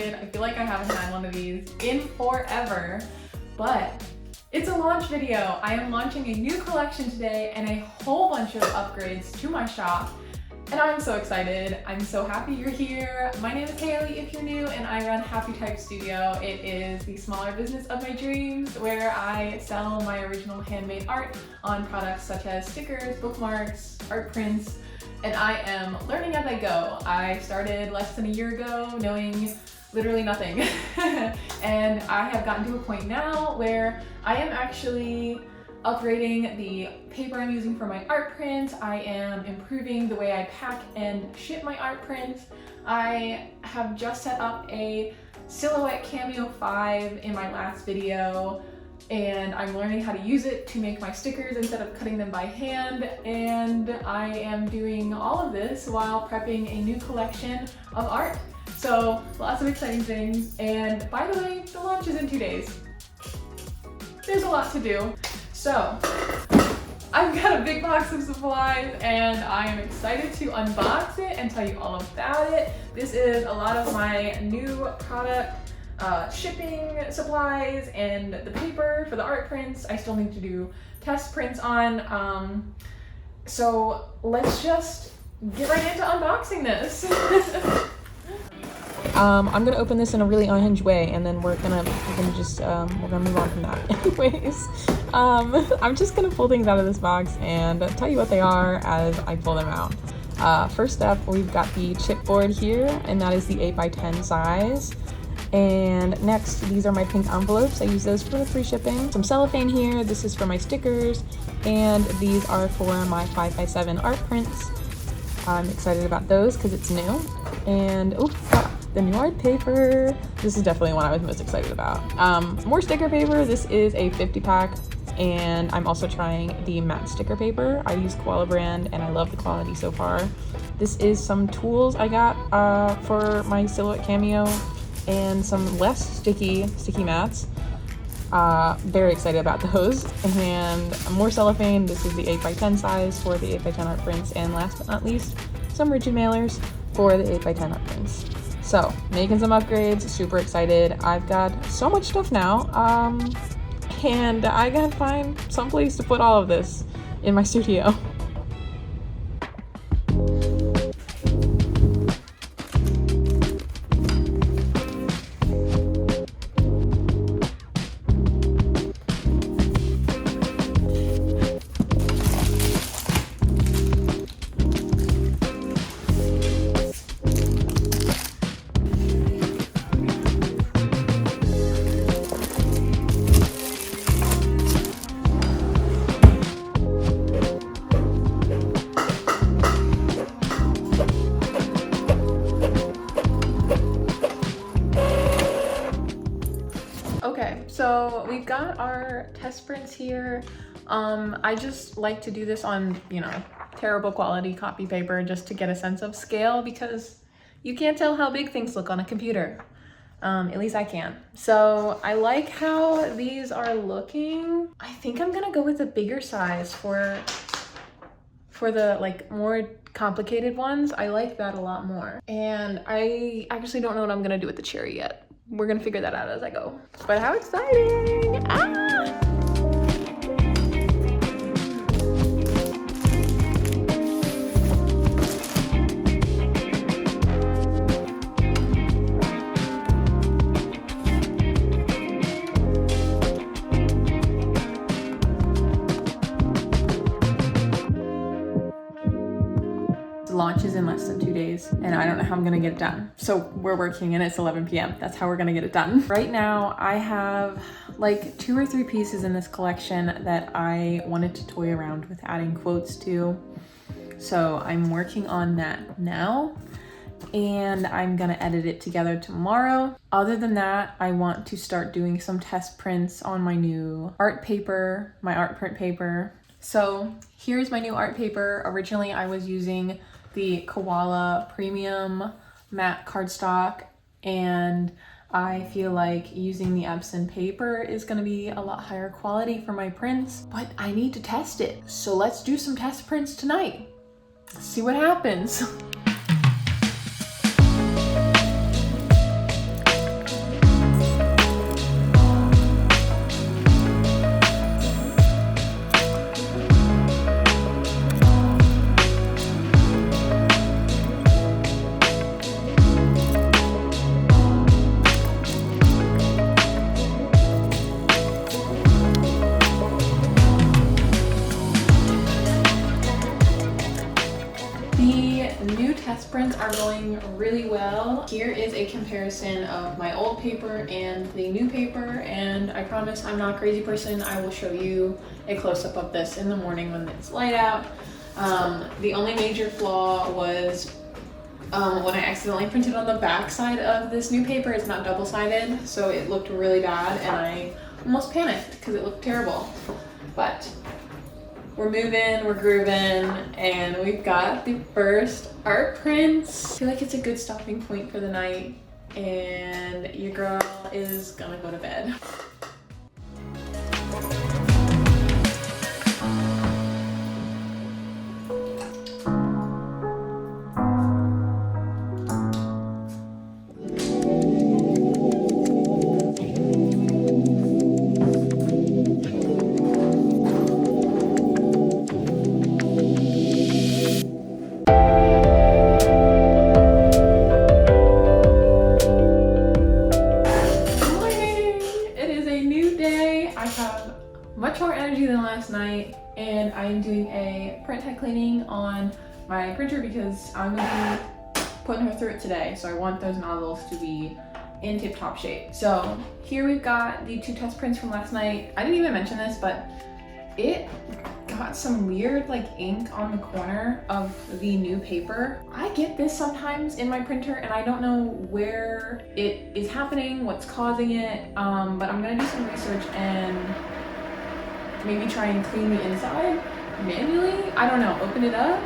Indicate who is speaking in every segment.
Speaker 1: excited. I feel like I haven't had one of these in forever, but it's a launch video. I am launching a new collection today and a whole bunch of upgrades to my shop. And I'm so excited. I'm so happy you're here. My name is Haley if you're new, and I run HappyTypeStudio. It is the smaller business of my dreams where I sell my original handmade art on products such as stickers, bookmarks, art prints, and I am learning as I go. I started less than a year ago knowing literally nothing. And I have gotten to a point now where I am actually upgrading the paper I'm using for my art prints. I am improving the way I pack and ship my art prints. I have just set up a silhouette Cameo 5 in my last video, and I'm learning how to use it to make my stickers instead of cutting them by hand. And I am doing all of this while prepping a new collection of art. So lots of exciting things. And by the way, the launch is in 2 days. There's a lot to do. So, I've got a big box of supplies and I am excited to unbox it and tell you all about it. This is a lot of my new product shipping supplies and the paper for the art prints. I still need to do test prints on. So let's just get right into unboxing this. I'm gonna open this in a really unhinged way, and then we're gonna move on from that. Anyways, I'm just gonna pull things out of this box and tell you what they are as I pull them out. First up, we've got the chipboard here, and that is the 8x10 size. And next, these are my pink envelopes. I use those for the free shipping. Some cellophane here. This is for my stickers, and these are for my 5x7 art prints. I'm excited about those because it's new. And the new art paper. This is definitely one I was most excited about. More sticker paper. This is a 50 pack, and I'm also trying the matte sticker paper. I use Koala brand and I love the quality so far. This is some tools I got for my silhouette Cameo, and some less sticky mats. Very excited about those. And more cellophane. This is the 8x10 size for the 8x10 art prints, and last but not least, some rigid mailers for the 8x10 art prints. So, making some upgrades, super excited. I've got so much stuff now, and I gotta find some place to put all of this in my studio. Okay, so we've got our test prints here. I just like to do this on, terrible quality copy paper just to get a sense of scale, because you can't tell how big things look on a computer. At least I can. So I like how these are looking. I think I'm gonna go with a bigger size for the more complicated ones. I like that a lot more. And I actually don't know what I'm gonna do with the cherry yet. We're gonna figure that out as I go. But how exciting! Ah! Launch is in less than 2 days, and I don't know how I'm gonna get it done. So we're working and it's 11 p.m. That's how we're gonna get it done. Right now, I have like 2 or 3 pieces in this collection that I wanted to toy around with adding quotes to. So I'm working on that now, and I'm gonna edit it together tomorrow. Other than that, I want to start doing some test prints on my new art paper, my art print paper. So here's my new art paper. Originally, I was using the Koala Premium Matte Cardstock, and I feel like using the Epson paper is gonna be a lot higher quality for my prints, but I need to test it. So let's do some test prints tonight. See what happens. going really well. Here is a comparison of my old paper and the new paper, and I promise I'm not a crazy person. I will show you a close-up of this in the morning when it's light out. The only major flaw was when I accidentally printed on the back side of this new paper. It's not double-sided, so it looked really bad, and I almost panicked because it looked terrible. But we're moving, we're grooving, and we've got the first art prints. I feel like it's a good stopping point for the night, and your girl is gonna go to bed. Much more energy than last night, and I am doing a print head cleaning on my printer because I'm going to be putting her through it today, so I want those nozzles to be in tip-top shape. So here we've got the 2 test prints from last night. I didn't even mention this, but it got some weird like ink on the corner of the new paper. I get this sometimes in my printer and I don't know where it is happening, what's causing it, but I'm gonna do some research and maybe try and clean the inside manually. I don't know, open it up.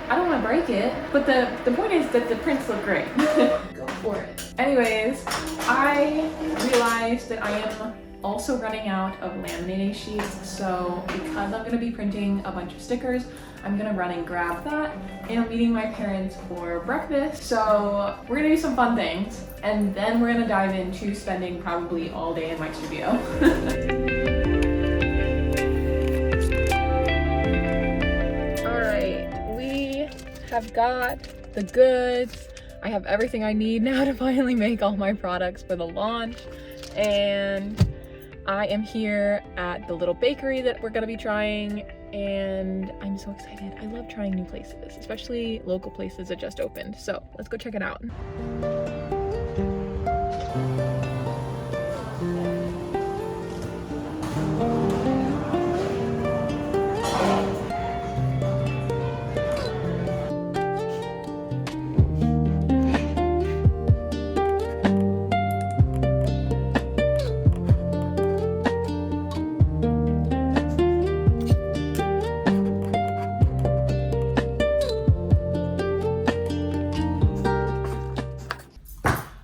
Speaker 1: I don't want to break it, but the point is that the prints look great. Go for it. Anyways, I realized that I am also running out of laminating sheets, so because I'm going to be printing a bunch of stickers, I'm going to run and grab that, and I'm meeting my parents for breakfast. So we're going to do some fun things, and then we're going to dive into spending probably all day in my studio. I've got the goods. I have everything I need now to finally make all my products for the launch, and I am here at the little bakery that we're gonna be trying, and I'm so excited. I love trying new places, especially local places that just opened. So let's go check it out.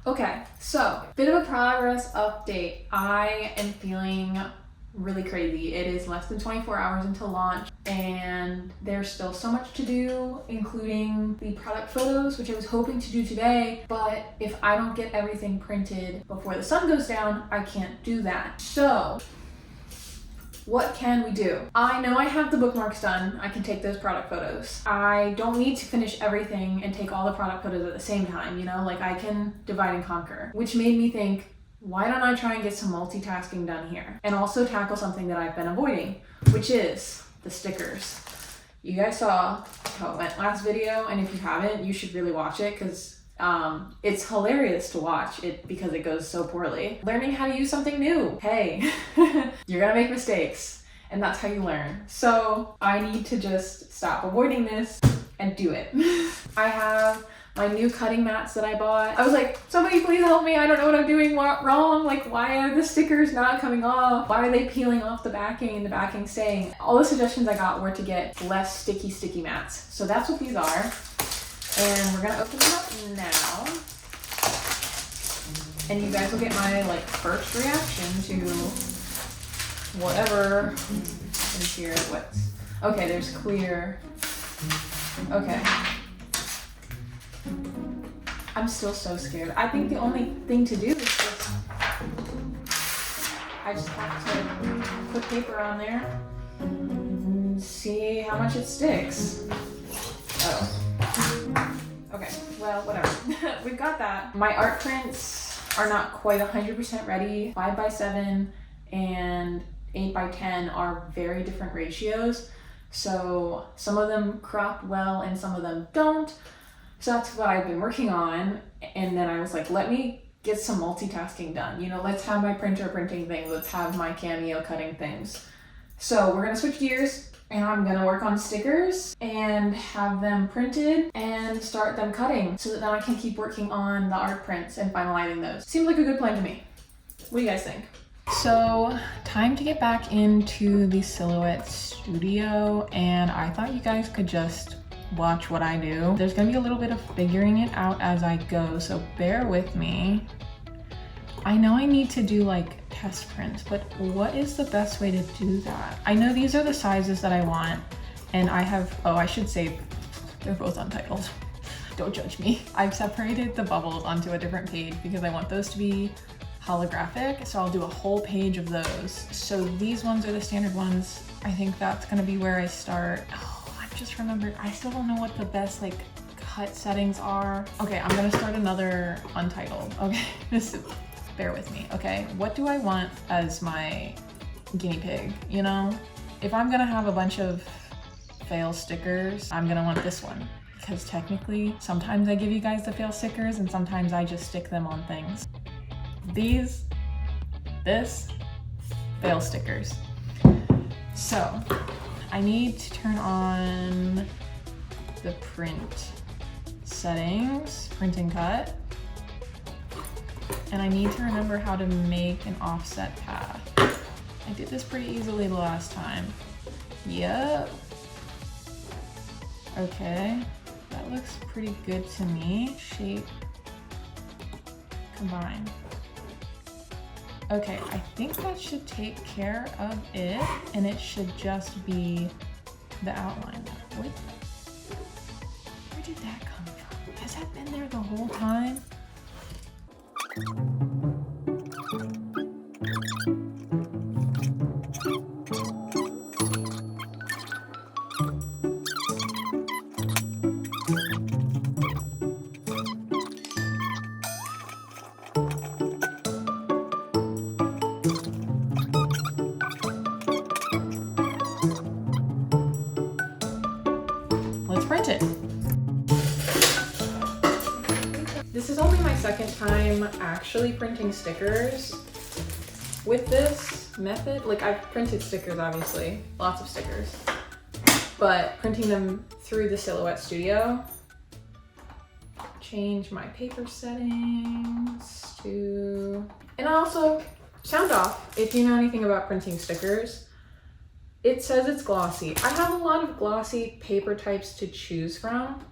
Speaker 1: Okay, so bit of a progress update. I am feeling really crazy. It is less than 24 hours until launch, and there's still so much to do, including the product photos, which I was hoping to do today, but if I don't get everything printed before the sun goes down, I can't do that. So what can we do? I know I have the bookmarks done. I can take those product photos. I don't need to finish everything and take all the product photos at the same time, you know? Like, I can divide and conquer, which made me think, why don't I try and get some multitasking done here? And also tackle something that I've been avoiding, which is the stickers. You guys saw how it went last video, and if you haven't, you should really watch it because it's hilarious to watch it because it goes so poorly. Learning how to use something new. Hey, you're gonna make mistakes, and that's how you learn. So I need to just stop avoiding this and do it. I have my new cutting mats that I bought. I was like, somebody please help me. I don't know what I'm doing wrong. Like, why are the stickers not coming off? Why are they peeling off the backing and the backing staying? All the suggestions I got were to get less sticky mats. So that's what these are. And we're gonna open them up now. And you guys will get my like first reaction to whatever is here. What's okay, there's clear. Okay. I'm still so scared. I think the only thing to do is just I just have to put paper on there and see how much it sticks. Oh. Okay, well, whatever. We've got that. My art prints are not quite 100% ready. 5x7 and 8x10 are very different ratios. So some of them crop well and some of them don't. So that's what I've been working on. And then I was like, let me get some multitasking done. You know, let's have my printer printing things. Let's have my Cameo cutting things. So we're gonna switch gears and I'm gonna work on stickers and have them printed and start them cutting so that then I can keep working on the art prints and finalizing those. Seems like a good plan to me. What do you guys think? So time to get back into the Silhouette Studio, and I thought you guys could just watch what I do. There's gonna be a little bit of figuring it out as I go, so bear with me. I know I need to do like test prints, but what is the best way to do that? I know these are the sizes that I want, and I have, oh, I should say they're both untitled. Don't judge me. I've separated the bubbles onto a different page because I want those to be holographic, so I'll do a whole page of those. So these ones are the standard ones. I think that's gonna be where I start. Oh, I just remembered, I still don't know what the best like cut settings are. Okay, I'm gonna start another untitled. Okay, bear with me, okay? What do I want as my guinea pig, you know? If I'm gonna have a bunch of fail stickers, I'm gonna want this one. Because technically, sometimes I give you guys the fail stickers and sometimes I just stick them on things. This, fail stickers. So, I need to turn on the print settings, print and cut. And I need to remember how to make an offset path. I did this pretty easily the last time. Yep. Okay, that looks pretty good to me. Shape, combine. Okay, I think that should take care of it, and it should just be the outline. Where did that come from? Has that been there the whole time? Let's print it. This is only my second time actually printing stickers with this method. Like, I've printed stickers, obviously, lots of stickers, but printing them through the Silhouette Studio. Change my paper settings to, and also sound off if you know anything about printing stickers. It says it's glossy. I have a lot of glossy paper types to choose from.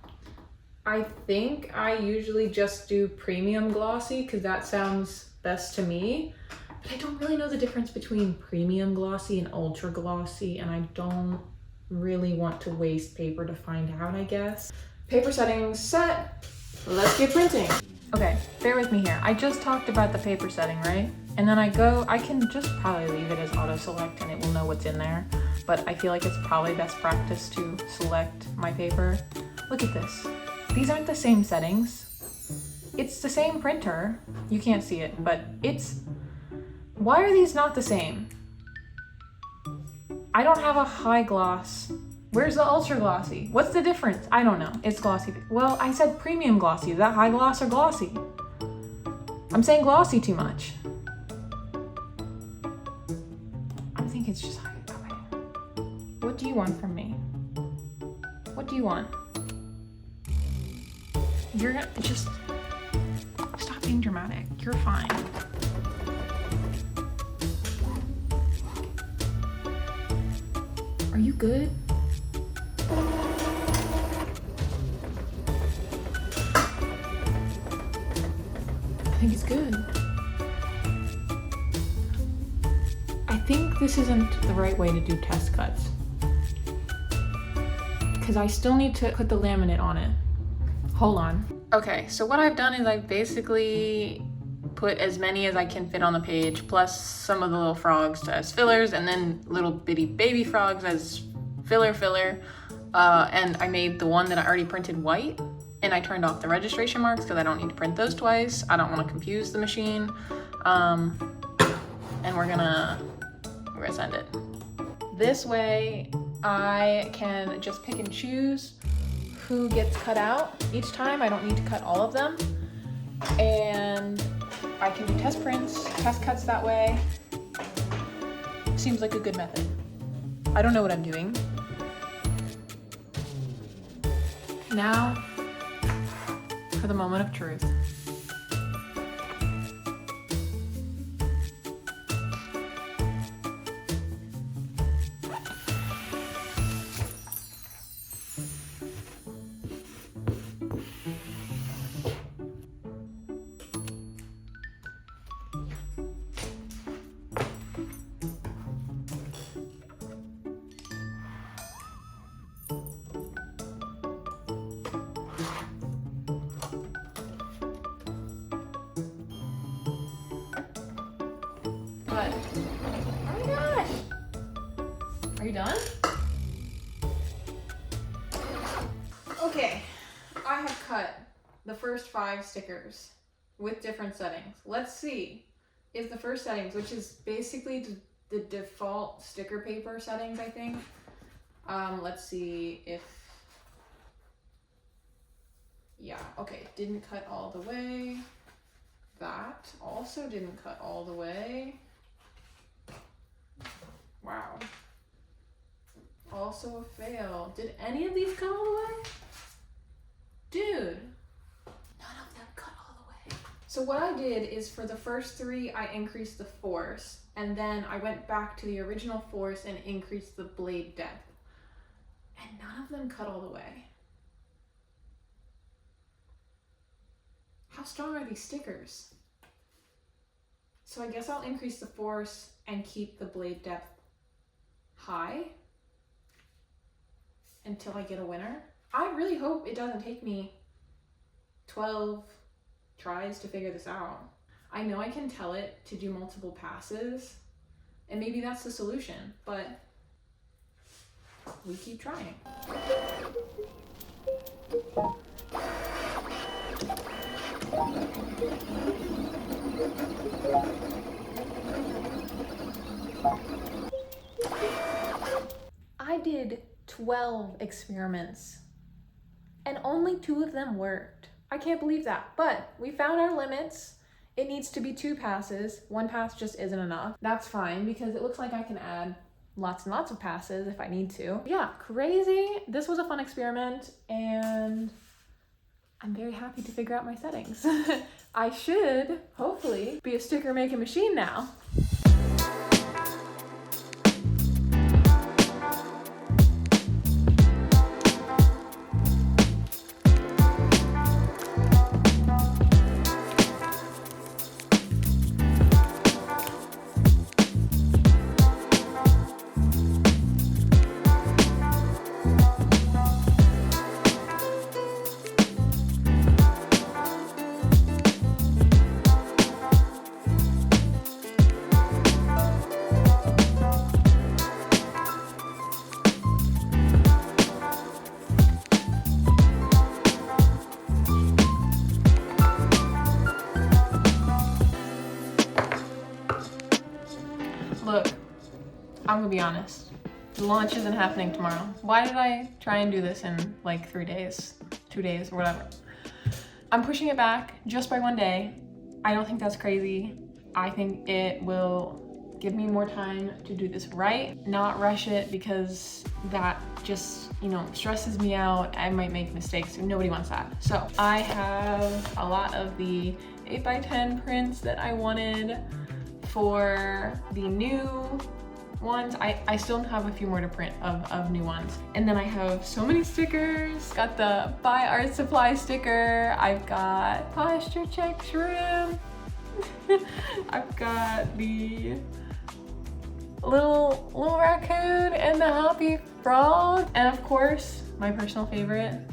Speaker 1: I think I usually just do premium glossy because that sounds best to me, but I don't really know the difference between premium glossy and ultra glossy, and I don't really want to waste paper to find out, I guess. Paper settings set, let's get printing. Okay, bear with me here. I just talked about the paper setting, right? And then I can just probably leave it as auto select and it will know what's in there, but I feel like it's probably best practice to select my paper. Look at this. These aren't the same settings. It's the same printer. You can't see it, but why are these not the same? I don't have a high gloss. Where's the ultra glossy? What's the difference? I don't know. It's glossy. Well, I said premium glossy. Is that high gloss or glossy? I'm saying glossy too much. I think it's just high. What do you want from me? What do you want? You're gonna just stop being dramatic. You're fine. Are you good? I think it's good. I think this isn't the right way to do test cuts, because I still need to put the laminate on it. Hold on. Okay, so what I've done is I've basically put as many as I can fit on the page, plus some of the little frogs as fillers, and then little bitty baby frogs as filler. And I made the one that I already printed white, and I turned off the registration marks because I don't need to print those twice. I don't want to confuse the machine. And we're gonna send it. This way I can just pick and choose who gets cut out each time. I don't need to cut all of them. And I can do test prints, test cuts that way. Seems like a good method. I don't know what I'm doing. Now, for the moment of truth. But, oh my gosh! Are you done? Okay, I have cut the first 5 stickers with different settings. Let's see if the first settings, which is basically the default sticker paper settings, I think. Let's see if, yeah, okay, didn't cut all the way. That also didn't cut all the way. Wow. Also a fail. Did any of these cut all the way? Dude, none of them cut all the way. So what I did is for the first 3, I increased the force, and then I went back to the original force and increased the blade depth. And none of them cut all the way. How strong are these stickers? So I guess I'll increase the force and keep the blade depth high until I get a winner. I really hope it doesn't take me 12 tries to figure this out. I know I can tell it to do multiple passes, and maybe that's the solution, but we keep trying. I did 12 experiments and only 2 of them worked. I can't believe that, but we found our limits. It needs to be 2 passes. 1 pass just isn't enough. That's fine because it looks like I can add lots and lots of passes if I need to. Yeah, crazy. This was a fun experiment and I'm very happy to figure out my settings. I should, hopefully, be a sticker making machine now. Look, I'm gonna be honest. The launch isn't happening tomorrow. Why did I try and do this in like 3 days, 2 days, or whatever? I'm pushing it back just by 1 day. I don't think that's crazy. I think it will give me more time to do this right, not rush it, because that just, you know, stresses me out. I might make mistakes, nobody wants that. So I have a lot of the 8x10 prints that I wanted for the new ones. I still have a few more to print of new ones. And then I have so many stickers. Got the Buy Art Supply sticker. I've got Posture Check Shrimp. I've got the little raccoon and the happy frog. And of course, my personal favorite,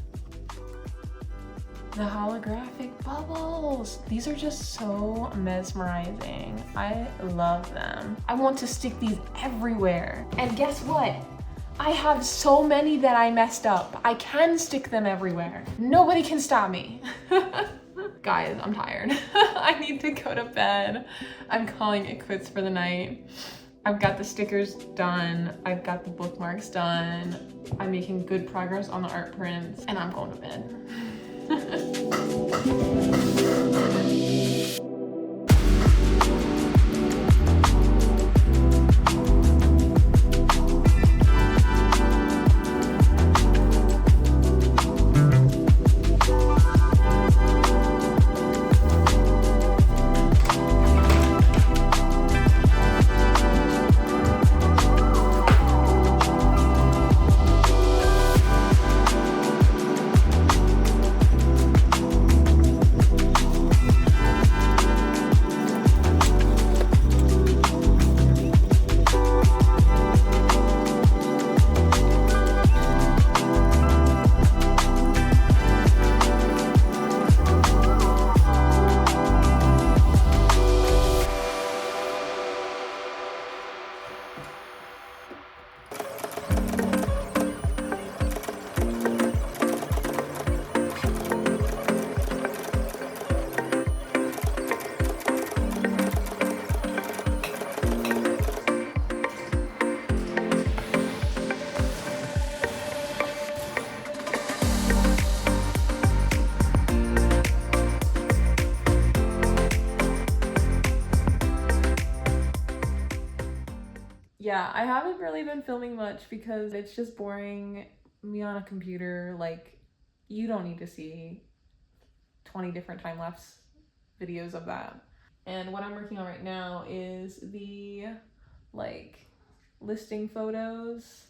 Speaker 1: the holographic bubbles. These are just so mesmerizing. I love them. I want to stick these everywhere. And guess what? I have so many that I messed up. I can stick them everywhere. Nobody can stop me. Guys, I'm tired. I need to go to bed. I'm calling it quits for the night. I've got the stickers done, I've got the bookmarks done, I'm making good progress on the art prints, and I'm going to bed. Yeah, I haven't really been filming much because it's just boring me on a computer. Like, you don't need to see 20 different time-lapse videos of that. And what I'm working on right now is the, like, listing photos.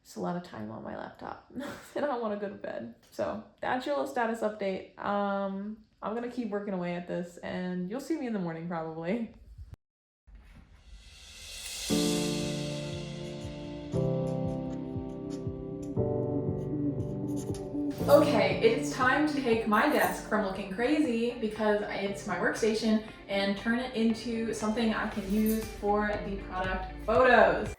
Speaker 1: It's a lot of time on my laptop and I want to go to bed. So that's your little status update. I'm gonna keep working away at this and you'll see me in the morning probably. Okay, it's time to take my desk from looking crazy because it's my workstation and turn it into something I can use for the product photos.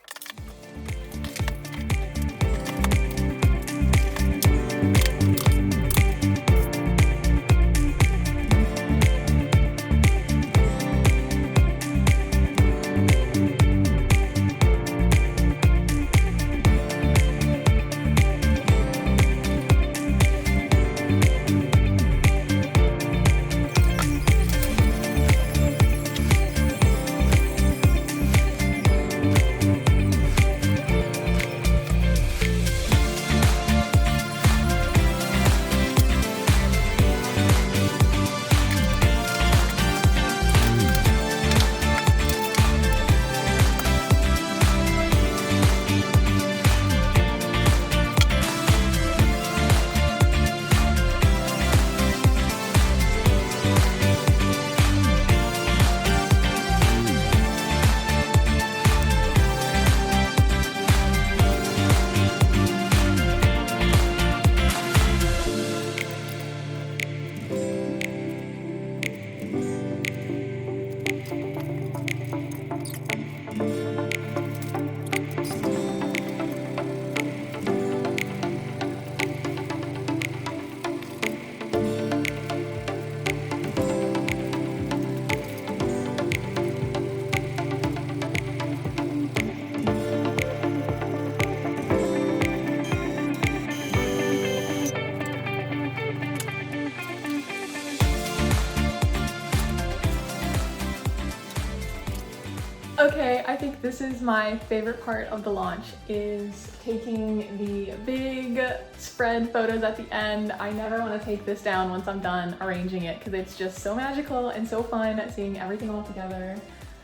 Speaker 1: Okay, I think this is my favorite part of the launch, is taking the big spread photos at the end. I never want to take this down once I'm done arranging it because it's just so magical and so fun seeing everything all together.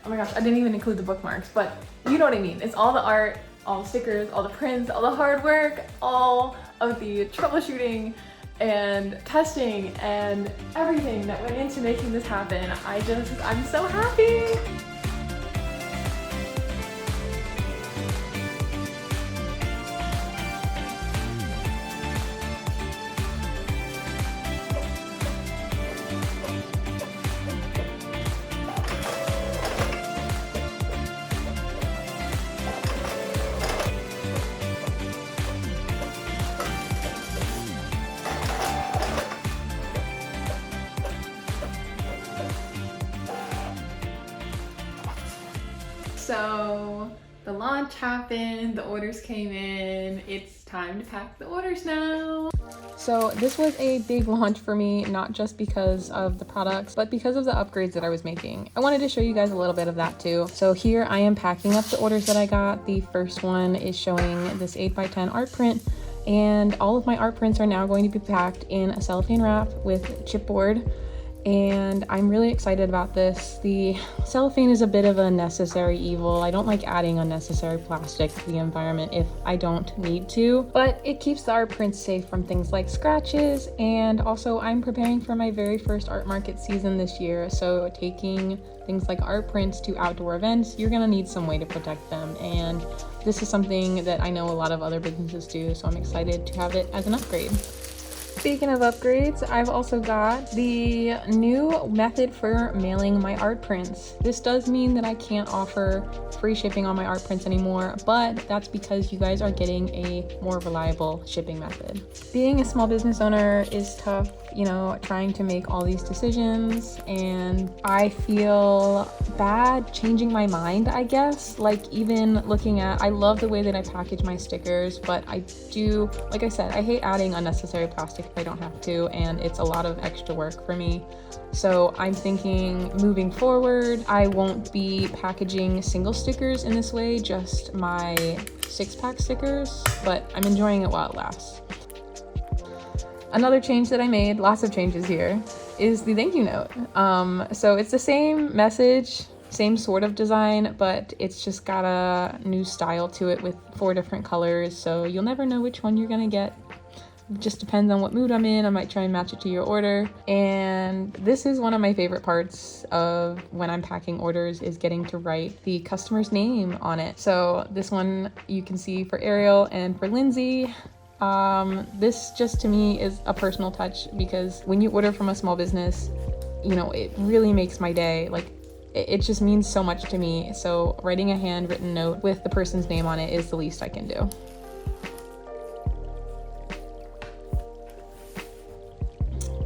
Speaker 1: Oh my gosh, I didn't even include the bookmarks, but you know what I mean. It's all the art, all the stickers, all the prints, all the hard work, all of the troubleshooting and testing and everything that went into making this happen. I'm so happy. So the launch happened, the orders came in, it's time to pack the orders now. So this was a big launch for me, not just because of the products, but because of the upgrades that I was making. I wanted to show you guys a little bit of that too. So here I am packing up the orders that I got. The first one is showing this 8x10 art print, and all of my art prints are now going to be packed in a cellophane wrap with chipboard. And I'm really excited about this. The cellophane is a bit of a necessary evil. I don't like adding unnecessary plastic to the environment if I don't need to, but it keeps the art prints safe from things like scratches. And also I'm preparing for my very first art market season this year, so taking things like art prints to outdoor events, you're gonna need some way to protect them, and this is something that I know a lot of other businesses do, so I'm excited to have it as an upgrade. Speaking of upgrades, I've also got the new method for mailing my art prints. This does mean that I can't offer free shipping on my art prints anymore, but that's because you guys are getting a more reliable shipping method. Being a small business owner is tough, you know, trying to make all these decisions, and I feel bad changing my mind, I guess. Like, even looking at, I love the way that I package my stickers, but I do, like I said, I hate adding unnecessary plastic if I don't have to, and it's a lot of extra work for me. So I'm thinking moving forward, I won't be packaging single stickers in this way, just my 6-pack stickers, but I'm enjoying it while it lasts. Another change that I made, lots of changes here, is the thank you note. So it's the same message, same sort of design, but it's just got a new style to it with 4 different colors, so you'll never know which one you're gonna get. It just depends on what mood I'm in. I might try and match it to your order. And this is one of my favorite parts of when I'm packing orders, is getting to write the customer's name on it. So this one you can see for Ariel and for Lindsay. This just to me is a personal touch, because when you order from a small business, you know, it really makes my day. Like, it just means so much to me. So writing a handwritten note with the person's name on it is the least I can do.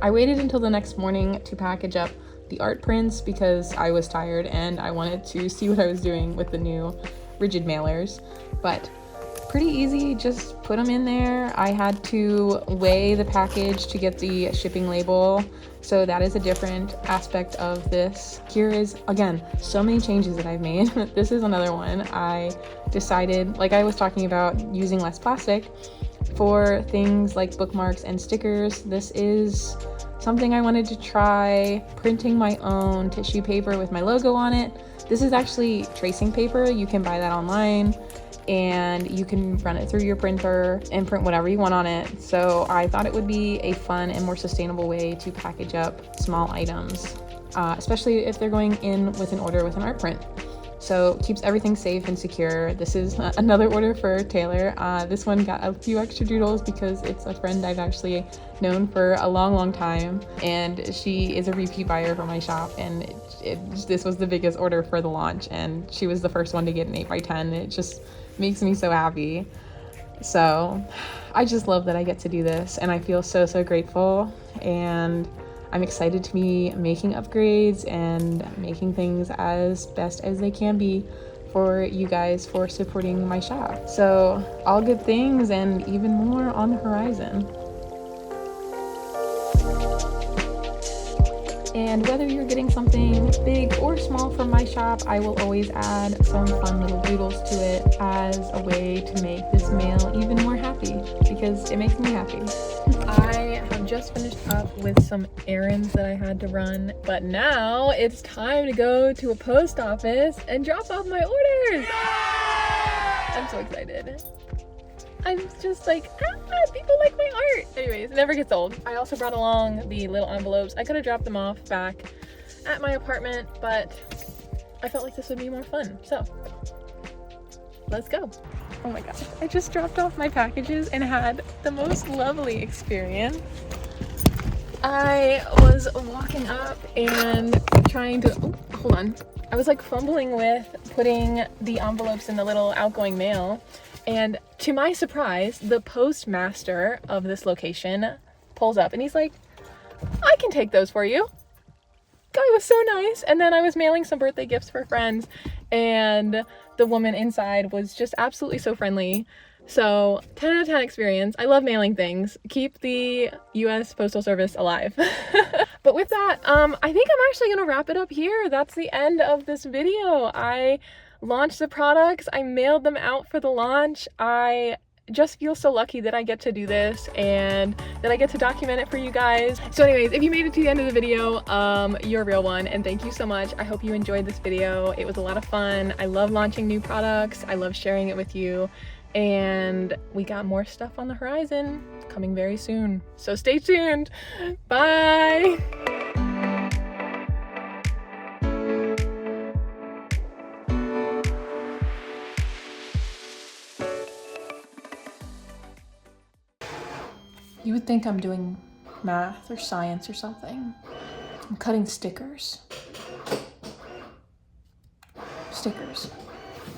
Speaker 1: I waited until the next morning to package up the art prints because I was tired and I wanted to see what I was doing with the new rigid mailers, but pretty easy, just put them in there. I had to weigh the package to get the shipping label, so that is a different aspect of this. Here is, again, so many changes that I've made. This is another one. I decided, like I was talking about, using less plastic for things like bookmarks and stickers. This is something I wanted to try, printing my own tissue paper with my logo on it. This is actually tracing paper. You can buy that online and you can run it through your printer and print whatever you want on it. So I thought it would be a fun and more sustainable way to package up small items, especially if they're going in with an order with an art print. So keeps everything safe and secure. This is another order for Taylor. This one got a few extra doodles because it's a friend I've actually known for a long time, and she is a repeat buyer for my shop, and this was the biggest order for the launch, and she was the first one to get an 8x10. It just makes me so happy. So I just love that I get to do this, and I feel so grateful, and I'm excited to be making upgrades and making things as best as they can be for you guys for supporting my shop. So all good things and even more on the horizon. And whether you're getting something big or small from my shop, I will always add some fun little doodles to it as a way to make this mail even more happy, because it makes me happy. I have just finished up with some errands that I had to run, but now it's time to go to a post office and drop off my orders. I'm so excited. I'm just like, people like my art. Anyways, it never gets old. I also brought along the little envelopes. I could have dropped them off back at my apartment, but I felt like this would be more fun. So let's go. Oh my gosh, I just dropped off my packages and had the most lovely experience. I was walking up and trying to, hold on. I was like fumbling with putting the envelopes in the little outgoing mail. And to my surprise, the postmaster of this location pulls up and he's like, I can take those for you. guy was so nice. And then I was mailing some birthday gifts for friends, and the woman inside was just absolutely so friendly. So 10 out of 10 experience. I love mailing things. Keep the US Postal Service alive. But with that, I think I'm actually gonna wrap it up here. That's the end of this video. I launched the products, I mailed them out for the launch. I just feel so lucky that I get to do this and that I get to document it for you guys. So anyways, if you made it to the end of the video, you're a real one, and thank you so much. I hope you enjoyed this video. It was a lot of fun. I love launching new products. I love sharing it with you. And we got more stuff on the horizon coming very soon. So stay tuned. Bye. You would think I'm doing math or science or something. I'm cutting stickers. Stickers.